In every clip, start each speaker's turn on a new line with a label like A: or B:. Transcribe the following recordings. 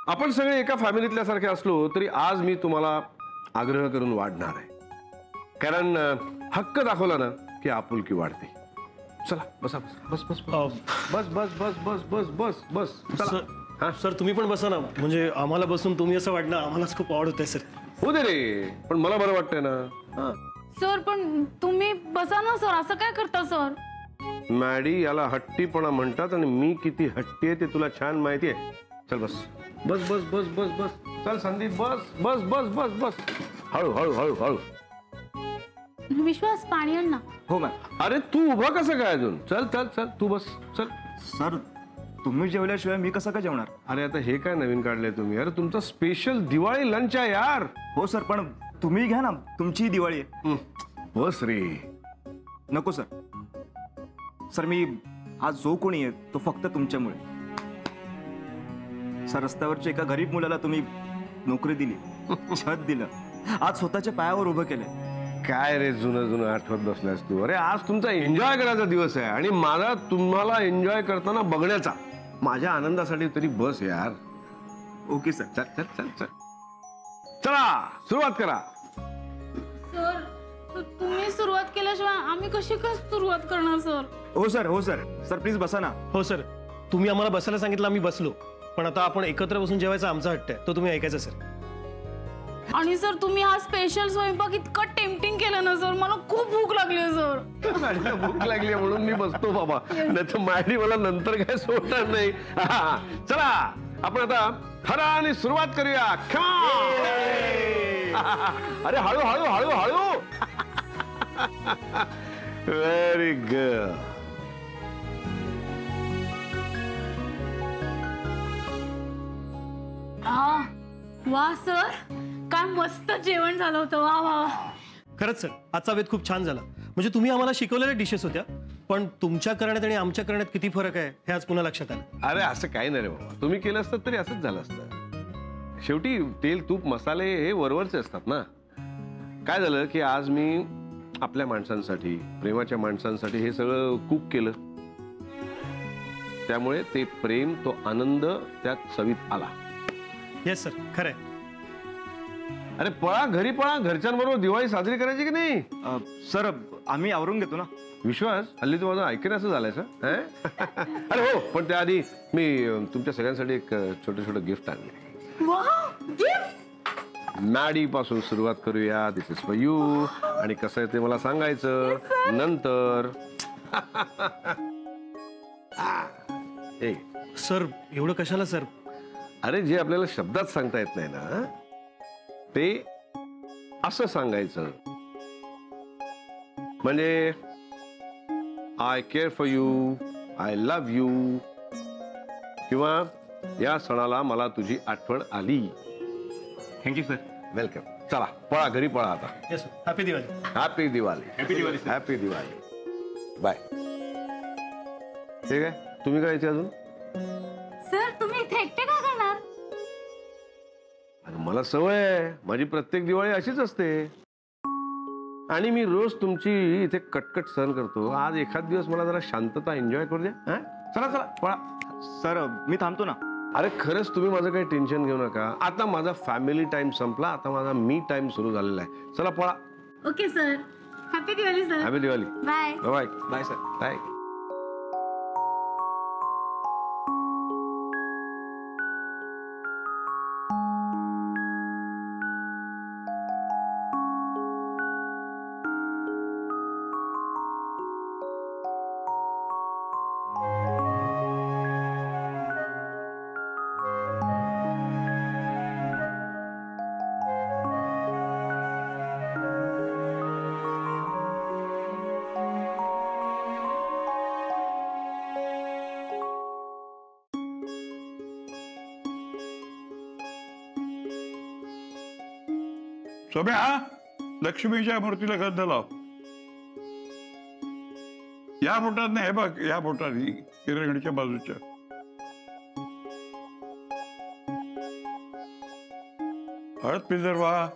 A: आपण सगळे एका फॅमिलीतल्या सारखे असलो तरी आज मी तुम्हाला आग्रह करून वाढणार आहे, कारण हक्क दाखवला ना की आपुलकी वाढते. चला बसा. बस बस बस बस बस बस बस बस बस बस चला.
B: हा सर, तुम्ही पण बसा ना. म्हणजे आम्हाला बसून तुम्ही असं वाटणं आम्हालाच खूप आवड होते सर.
A: हो दे रे, पण मला बरं वाटतंय ना.
C: सर पण तुम्ही बसा ना सर, असं काय करता सर?
A: मॅडी, याला हट्टीपणा म्हणतात आणि मी किती हट्टी आहे ते तुला छान माहिती आहे. चल बस बस बस बस बस बस. चल संदीप बस बस बस बस बस. हळू हळू हळू हळू.
C: विश्वास, पाणी आण ना.
D: हो मॅम.
A: अरे तू उभा कसं काय अजून? चल चल चल तू बस चल.
D: सर तुम्ही जेवल्याशिवाय मी कसं काय जेवणार?
A: अरे आता हे काय नवीन काढलंय तुम्ही? अरे तुमचा स्पेशल दिवाळी लंच आहे यार.
D: हो सर, पण तुम्ही घ्या ना, तुमची दिवाळी आहे.
A: बस रे.
D: नको सर. सर मी आज जो कोणी आहे तो फक्त तुमच्यामुळे. सर रस्त्यावरच्या एका गरीब मुलाला तुम्ही नोकरी दिली, छत दिलं, आज स्वतःच्या पायावर उभं केलंय.
A: काय रे जुनं जुनं आठवत बसलास तू? अरे आज तुमचा एन्जॉय करायचा दिवस आहे आणि माझा तुम्हाला एन्जॉय करताना बघण्याचा. माझ्या आनंदासाठी तरी बस यार.
D: Okay sir.
A: चल चल चल चल. चला सुरुवात करा.
C: सर तुम्ही सुरुवात केल्याशिवाय आम्ही कशी काय सुरुवात करणार सर?
D: हो सर, हो सर. सर प्लीज बसा ना.
B: हो सर, तुम्ही आम्हाला बसायला सांगितलं, आम्ही बसलो. पण आता आपण एकत्र बसून जेवायचा आमचा हट्ट आहे, तो तुम्ही ऐकायचा सर.
C: आणि सर तुम्ही हा स्पेशल स्वयंपाक इतकं टेम्पटिंग केलं ना सर, मला खूप भूक लागली सर.
A: मॅडीला भूक लागली म्हणून मी बसतो बाबा, नाही तर मॅडी मला नंतर काय सोडणार नाही. चला आपण आता थराने सुरुवात करूया. अरे हळू हळू हळू हळू. Very good.
C: वा सर, काय मस्त जेवण झालं होतं. वा वा.
B: खरंच सर, आजचा वेध खूप छान झाला. म्हणजे तुम्ही आम्हाला शिकवलेल्या डिशेस होत्या, पण तुमच्या करण्यात आणि आमच्या करण्यात किती फरक आहे हे आज पुन्हा लक्षात आलं.
A: अरे असं काही नाही रे बाबा, तुम्ही केलं असतं तरी असंच झालं असतं. शेवटी तेल तूप मसाले हे वरवरचे असतात ना. काय झालं की आज मी आपल्या माणसांसाठी, प्रेमाच्या माणसांसाठी हे सगळं कुक केलं, त्यामुळे ते प्रेम, तो आनंद त्यात चवीत आला.
B: येस सर, खरंय.
A: अरे पळा घरी पळा, घरच्यांबरोबर दिवाळी साजरी करायची की नाही?
D: सर आम्ही आवरून घेतो ना.
A: विश्वास, हल्ली तू माझं ऐकणं असं झालंय सर. अरे हो, पण त्याआधी मी तुमच्या सगळ्यांसाठी एक छोटं छोटं गिफ्ट आणले. मॅडी पासून सुरुवात करूया. दिस इज फॉर यू. आणि कसं आहे ते मला सांगायचं नंतर.
B: सर एवढं कशाला सर?
A: अरे जे आपल्याला शब्दात सांगता येत नाही ना ते असं सांगायचं. म्हणजे I care for you, I love you, किंवा या सणाला मला तुझी आठवण आली.
D: Thank you sir.
A: वेलकम. चला पळा घरी पळा आता.
B: Yes sir. Happy Diwali.
A: Happy Diwali.
D: Happy Diwali.
A: Happy Diwali. Bye. ठीक आहे, तुम्ही काय इथे अजून?
C: सर तुम्ही इथे एकटे काय करणार?
A: मला सवय आहे, माझी प्रत्येक दिवाळी अशीच असते. आणि मी रोज तुमची इथे कटकट सहन करतो. आज एखाद दिवस मला जरा शांतता एन्जॉय करू द्या. चला चला पळा.
D: सर मी थांबतो ना.
A: अरे खरंच तुम्ही माझं काही टेन्शन घेऊ नका. आता माझा फॅमिली टाइम संपला, आता माझा मी टाइम सुरू झालेला आहे. चला पळा.
C: Okay sir. Happy Diwali sir.
A: Happy Diwali.
C: Bye
A: bye.
D: Bye sir.
A: Bye.
E: Somya, लक्ष्मीच्या मूर्तीला गंध लाव. या बोटात नाही, बघ या बोटाने किरणच्या बाजूच्या. हळद पिंजरवा.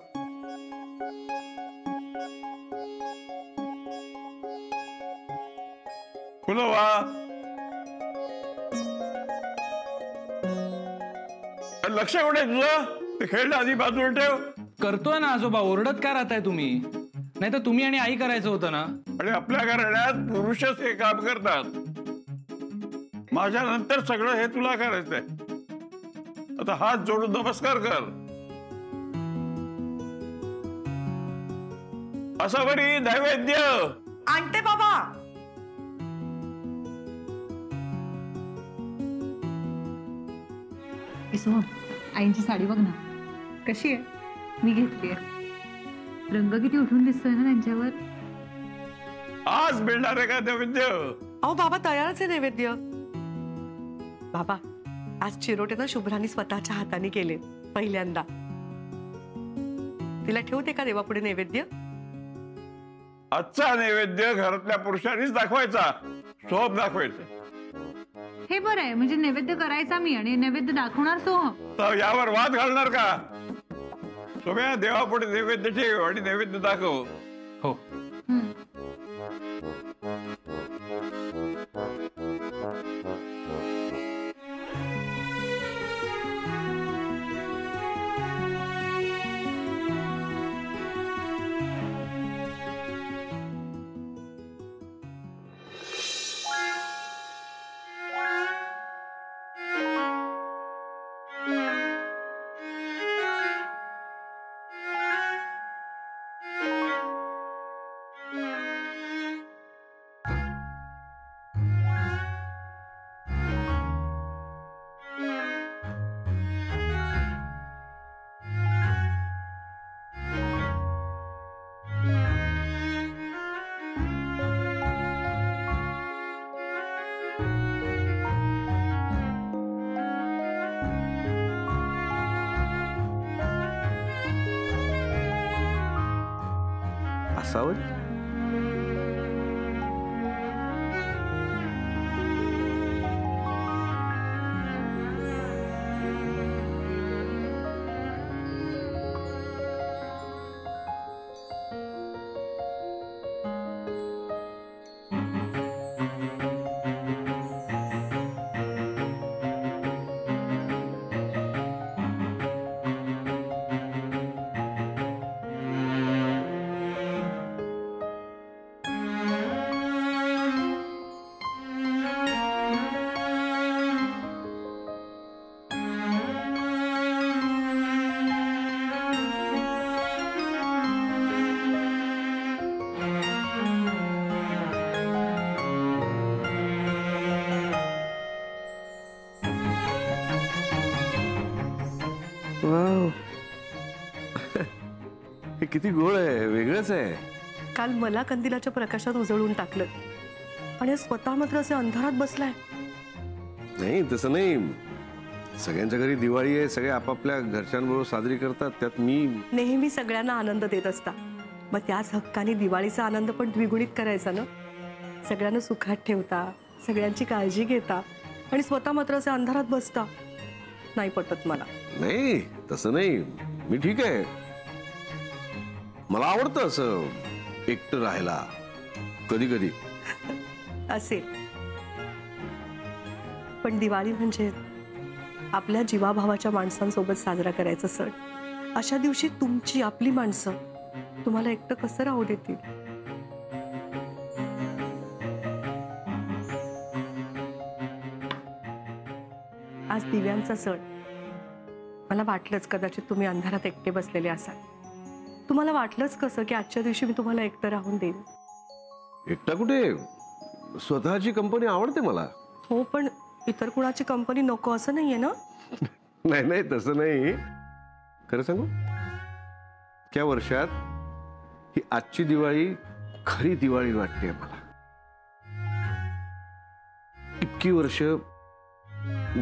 E: फुलं वा. लक्ष कुठे आहे तुझं? ते खेळलं आधी बाजूला ठेव.
F: करतोय ना आजोबा, ओरडत का राहताय तुम्ही? नाही तर तुम्ही आणि आई करायचं होतं ना.
E: आणि आपल्या घराण्यात पुरुषच हे काम करतात. माझ्या नंतर सगळं हे तुला करायचंय. आता हात जोडून नमस्कार कर. असं बरी नैवेद्य
G: आणते बाबा.
H: सोहम, आईची साडी बघ ना कशी आहे. मी घेतलीये. रंग किती उठून दिसतोय ना त्यांच्यावर.
E: आज मिळणार आहे का नैवेद्य?
G: अहो बाबा, तयारच आहे नैवेद्य. बाबा, आज चिरोटे ना शुभ्रानी स्वतःच्या हाताने केले पहिल्यांदा. तिला ठेवते का देवापुढे नैवेद्य?
E: आजचा नैवेद्य घरातल्या पुरुषांनीच दाखवायचा. सोप दाखवायचं.
H: हे बरं आहे, म्हणजे नैवेद्य करायचा मी आणि नैवेद्य दाखवणार सोहम.
E: तर यावर वाद घालणार का? सोम्या, देवापुढे नैवेद्य ठेव आणि नैवेद्य दाखव.
F: हो.
A: असावं. वाव. हे किती गोड आहे, वेगळंच आहे.
G: काल मला कंदिलाच्या प्रकाशात उजळून टाकलं आणि स्वतः मात्र असे अंधारात बसलाय.
A: नाही तसं नाही. सगळ्यांच्या घरी दिवाळी आहे, सगळे आपापल्या घरच्यांबरोबर साजरी करतात. त्यात मी
G: नेहमी सगळ्यांना आनंद देत असता. मग त्याच हक्काने दिवाळीचा आनंद पण द्विगुणित करायचा ना. सगळ्यांना सुखात ठेवता, सगळ्यांची काळजी घेता आणि स्वतः मात्र असे अंधारात बसता. नाही पटत मला.
A: नाही तसं नाही. मी ठीक आहे. मला आवडतं असं एकटं राहायला कधी कधी.
G: असेल, पण दिवाळी म्हणजे आपल्या जीवाभावाच्या माणसांसोबत साजरा करायचा सण. अशा दिवशी तुमची आपली माणसं तुम्हाला एकटं कसं राहू देतील? आज दिव्यांचा सण. मला वाटलंच कदाचित तुम्ही अंधारात एकटे बसलेले असाल. तुम्हाला वाटलंच कसं की आजच्या दिवशी मी तुम्हाला एकटं राहून देईन.
A: एकटा कुठे, स्वतःची कंपनी आवडते मला.
G: हो, पण इतर कुणाची कंपनी नको असं नाहीये ना.
A: नाही नाही तसं नाही. खरं सांगू, त्या वर्षात ही आजची दिवाळी खरी दिवाळी वाटते मला. इतकी वर्ष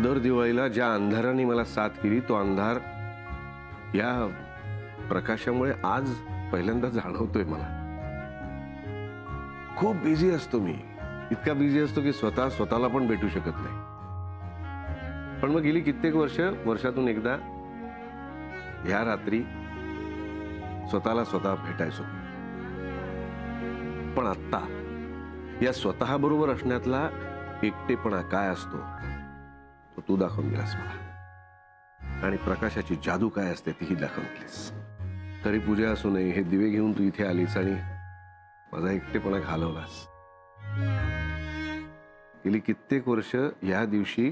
A: दर दिवाळीला ज्या अंधाराने मला साथ केली, तो अंधार या प्रकाशामुळे आज पहिल्यांदा जाणवतोय मला. खूप बिझी असतो मी. इतका बिझी असतो की स्वतःला पण भेटू शकत नाही. पण मग गेली कित्येक वर्षातून एकदा ह्या रात्री स्वतः भेटायचो. पण आता या स्वतः बरोबर असण्यातला एकटेपणा काय असतो तो तू दाखवून गेलास मला. आणि प्रकाशाची जादू काय असते तीही दाखवलीस. तरी पूजा असू नये हे दिवे घेऊन तू इथे आलीस आणि माझा एकटेपणा घालवलास. गेली कित्येक वर्ष या दिवशी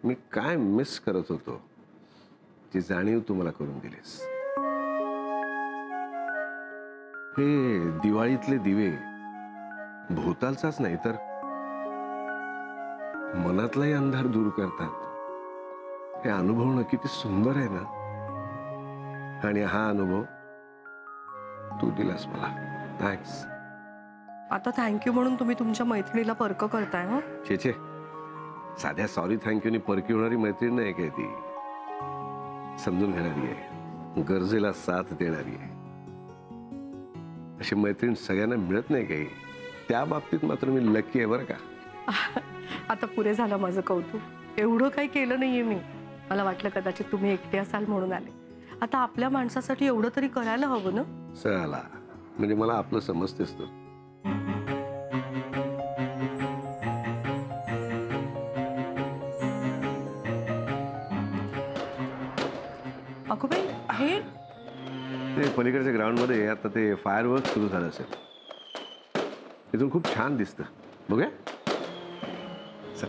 A: मी काय मिस करत होतो ती जाणीव तू मला करून दिलीस. हे दिवाळीतले दिवे भोवतालचाच नाही तर मनातलाही अंधार दूर करतात. हे अनुभवणं किती सुंदर आहे ना. आणि हा अनुभव तू दिलास मला. थँक्स.
G: आता थँक्यू म्हणून तुम्ही तुमच्या मैत्रिणीला परक करताय ना.
A: छे साध्या सॉरी थँक्यूनी परकी होणारी मैत्रीण नाही काय ती. समजून घेणारी आहे, गरजेला साथ देणारी आहे. अशी मैत्रीण सगळ्यांना मिळत नाही काही. त्या बाबतीत मात्र मी लकी आहे बरं का.
G: आता पुरे झालं माझं कौतुक. एवढं काही केलं नाहीये मी. मला वाटलं कदाचित तुम्ही एकटे असाल म्हणून आले. आता आपल्या माणसासाठी एवढं तरी करायला हवं ना.
A: चला म्हणजे मला आपलं समजतेस तर.
G: अगो बाई हे
A: ते पलीकडच्या ग्राउंड मध्ये आता ते फायरवर्क सुरू झालं असेल. इथून खूप छान दिसतं. बघूया. चल.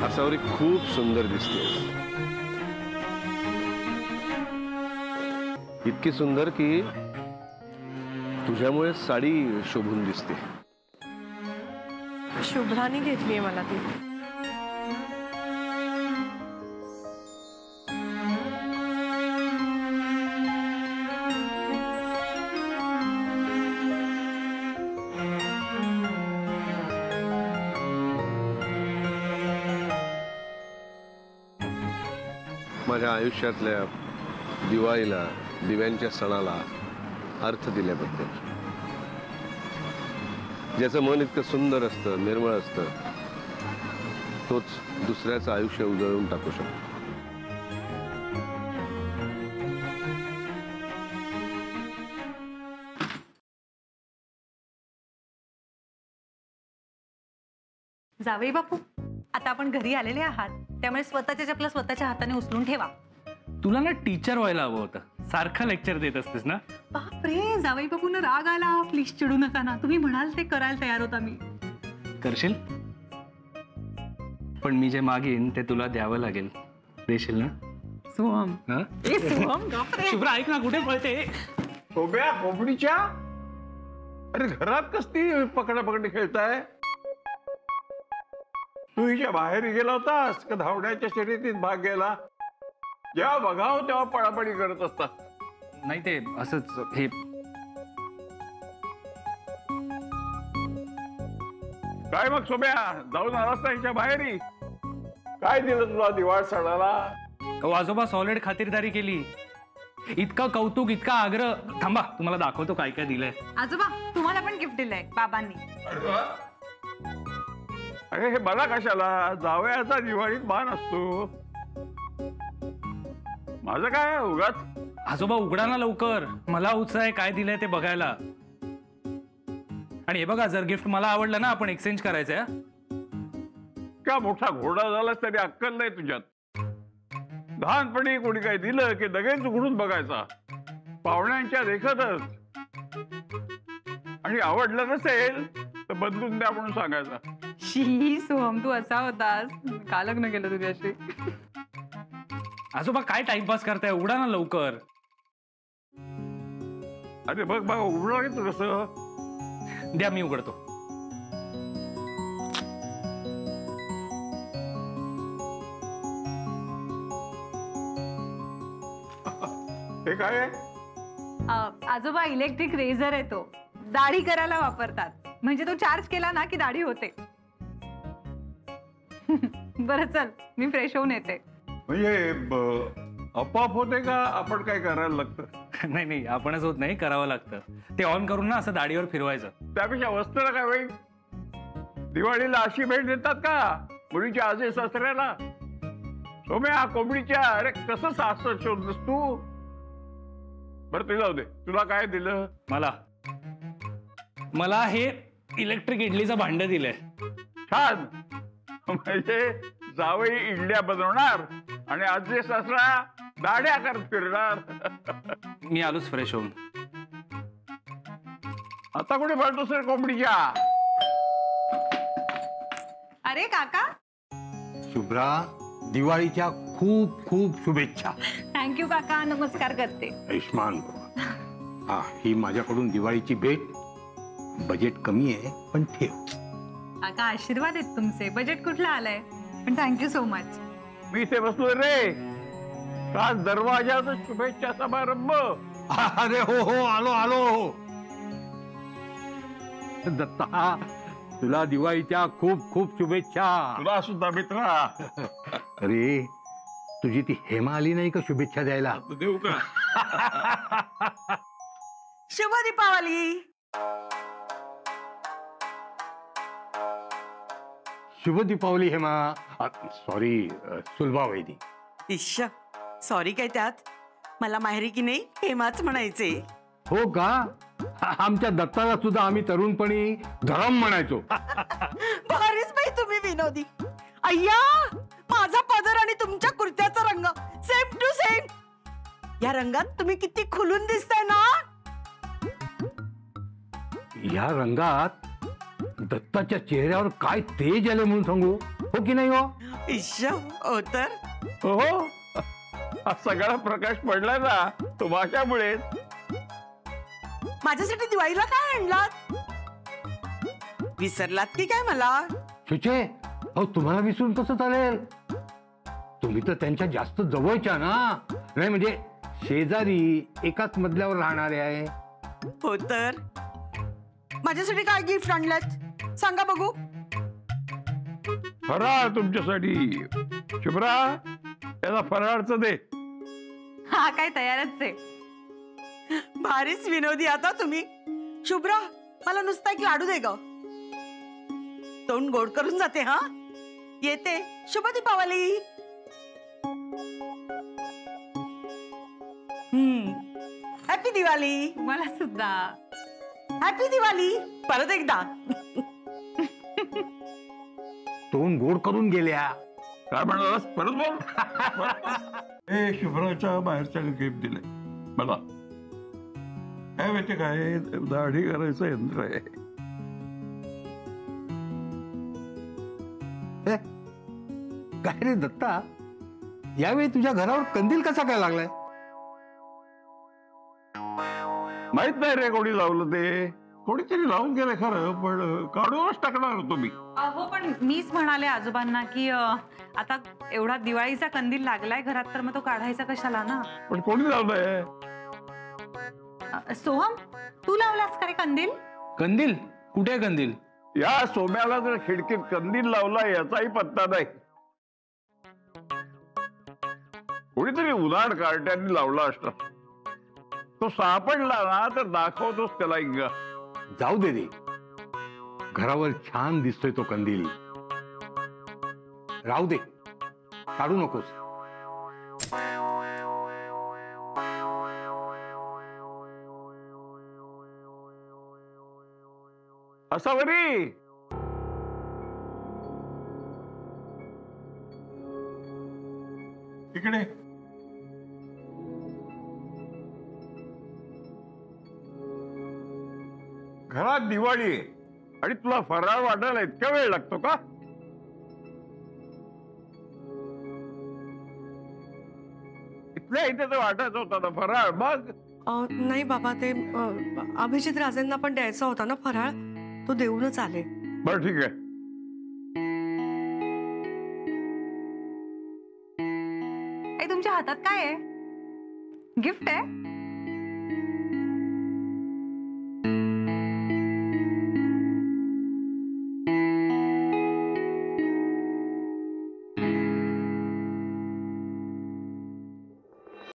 A: आसावरी खूप सुंदर दिसते. इतकी सुंदर की तुझ्यामुळे साडी शोभून दिसते.
G: शुभ्राने घेतलीये मला ती.
A: माझ्या आयुष्यातल्या दिवाळीला, दिव्यांच्या सणाला अर्थ दिल्याबद्दल. ज्याचं मन इतकं सुंदर असतं, निर्मळ असतं, तोच दुसऱ्याचं आयुष्य उजळून टाकू शकतो.
H: जावई बापू, आता आपण घरी आलेले आहात, त्यामुळे स्वतःच्या चपला स्वतःच्या हाताने उचलून ठेवा.
F: तुला ना टीचर व्हायला हवं होतं. सारखा लेक्चर देत असतेस ना.
H: बापरे, जावई बापून राग आला. प्लीज चिडू नका ना. तुम्ही म्हणाल ते करायला तयार होता मी.
F: करशील? पण मी जे मागेन ते तुला द्यावं लागेल. देशील ना?
H: सोहम.
F: हं?
H: ए सोहम, बापरे.
F: शुभ्रा ऐक ना, कुठे पळते?
E: शोभ्या पोपडीच्या. अरे घरात कसली पकडापकडी खेळताय? तू हिच्या बाहेर गेला होतास का धावण्याच्या शर्यतीत भाग घ्यायला? जेव्हा बघावं तेव्हा पळापळी करत असतात.
F: नाही ते असंच हे.
E: काय मग शोभ्या, जाऊन आलास ना हिच्या बाहेरी? काय दिलं तुला दिवाळ सणाला?
F: आजोबा सॉलिड खातिरदारी केली. इतका कौतुक, इतका आग्रह. थांबा, तुम्हाला दाखवतो काय काय दिलंय.
H: आजोबा, तुम्हाला पण गिफ्ट दिलंय बाबांनी.
E: अरे हे मला कशाला? जावयाचा दिवाळीत मान असतो. माझं काय उगाच.
F: आजोबा उघडा ना लवकर. मला उत्साह आहे काय दिलंय ते बघायला. आणि हे बघा, जर गिफ्ट मला आवडलं ना, आपण एक्सचेंज करायचंय.
E: का मोठा घोडा झालास तरी अक्कल नाही तुझ्यात. लहानपणी कोणी काही दिलं की लगेच उघडून बघायचा, पाहुण्यांच्या देखतच. आणि आवडलं नसेल तर बदलून द्या म्हणून सांगायचा.
H: शी सोहम, तू असा होतास. का लग्न केलं तुझ्याशी?
F: आजोबा काय टाइमपास करताय? उघडा ना लवकर.
E: अरे बघ बघ, उघडायचं कसं?
F: द्या, मी उघडतो.
E: हे काय आहे?
H: आजोबा इलेक्ट्रिक रेझर आहे तो. दाढी करायला वापरतात. म्हणजे तो चार्ज केला ना की दाढी होते. बरं चल, मी फ्रेश होऊन येते.
E: म्हणजे आपोआप होते का आपण काय करायला लागतं?
F: नाही नाही, आपणच होत नाही, करावं लागतं. ते ऑन करून ना असं दाढीवर फिरवायचं.
E: त्यापेक्षा वस्त्राला काय वाईट? दिवाळीला अशी भेट देतात का मुलीच्या आजी सासऱ्याला? सोम्या कोंबडीच्या, अरे कसं सासर शोधतोस तू? बरं ते जाऊ दे, तुला काय दिलं?
F: मला हे इलेक्ट्रिक इडलीचं भांड दिलंय.
E: छान. म्हणजे जावई इडल्या बनवणार आणि आजी सासरा दाढ्या करत फिरणार.
F: मी आलोच फ्रेश होऊन.
E: आता कुठे भरतोस रे कोंबडीच्या?
H: अरे काका,
I: शुभ्रा, दिवाळीच्या खूप खूप शुभेच्छा.
H: थँक्यू काका, नमस्कार करते.
I: आयुष्मान भव. हा, ही माझ्याकडून दिवाळीची भेट. बजेट कमी आहे पण ठेव.
H: काका आशीर्वाद आहेत तुमचे. बजेट कुठलं आलंय, पण थँक्यू सो मच.
E: मी इथे बसलोय रे, का दरवाजाचा शुभेच्छा समारंभ.
I: अरे हो हो, आलो आलो. दत्ता, तुला दिवाळीच्या खूप खूप शुभेच्छा.
E: तुला सुद्धा मित्रा.
I: अरे, तुझी ती हेमा आली नाही का शुभेच्छा द्यायला?
E: देऊ का?
G: शुभ दीपावली.
I: शुभ दीपावली हेमा. सॉरी, सुलभा वैदी.
J: इश्श, सॉरी काय त्यात? मला माहेरी की नाही हेमाच म्हणायचे.
I: हो का? आमच्या दत्ताला सुद्धा आम्ही तरुणपणी धरम म्हणायचो.
J: भारीच बाई तुम्ही विनोदी. अय्या, माझा पदर आणि तुमच्या कुर्त्याचा रंग सेम टू सेम. या रंगात तुम्ही किती खुलून दिसताय ना.
I: या रंगात दत्ताच्या चेहऱ्यावर काय तेज आले म्हणून सांगू, हो की नाही? हो
J: इश्श, हो तर.
E: हो, हा सगळा प्रकाश पडलाय ना तो माझ्यामुळे.
J: माझ्यासाठी दिवाळीला काय आणलात? विसरलात की काय मला?
I: छुचे, अहो तुम्हाला विसरून कसं चालेल? तुम्ही तर त्यांच्या जास्त जवळच्या ना. नाही म्हणजे शेजारी एकाच मजल्यावर राहणारे आहे.
J: हो तर. माझ्यासाठी काय गिफ्ट आणलात सांगा बघू.
E: फराळ तुमच्यासाठी. शुभ्रा, याला फराळचं दे.
H: हा काय तयारच आहे.
J: भारीच विनोदी आता तुम्ही. शुभ्रा, मला नुसता एक लाडू दे ग. तोंड गोड करून जाते. हा, येते. शुभ दीपावली. हॅपी दिवाळी.
H: मला सुद्धा
J: हॅपी दिवाळी. परत एकदा.
I: तोंड गोड करून गेल्या.
E: काय म्हणालास? परत बोल. हे शुभ्राच्या बाहेरच्या गिफ्ट दिले मला. काय माहिती काय, दाढी करायचं यंत्र आहे.
I: काय रे दत्ता, यावेळी तुझ्या घरावर कंदील कसा काय लागलाय?
E: माहित नाही रे कोणी लावलं ते. कोणीतरी लावून गेलं खरं, पण काढूनच टाकणार होतो मी.
H: हो, पण मीच म्हणाले आजोबांना की आता एवढा दिवाळीचा कंदील लागलाय घरात, तर मग तो काढायचा कशाला ना.
E: पण कोणी लावलंय?
H: सोहम, तू लावलास का रे कंदील?
F: कंदील? कुठे आहे कंदील?
E: या सोम्याला जर खिडकीत कंदील लावला याचाही पत्ता नाही. कोणीतरी उदाड कार्ट्यांनी लावला असता. तो सापडला ना तर दाखवतोच त्याला इंगा.
I: जाऊ दे रे, घरावर छान दिसतोय तो कंदील. राहू दे, काढू नकोस.
E: असा बरी. इकडे घरात दिवाळी आहे आणि तुला फराळ वाटायला इतका वेळ लागतो का? इथल्या इथे तर वाटायचं होता ना फराळ. मग
G: नाही बाबा, ते अभिजित राजेंना पण द्यायचा होता ना फराळ, तो देऊनच आले.
E: बरं ठीक आहे.
H: तुमच्या हातात काय आहे? गिफ्ट आहे?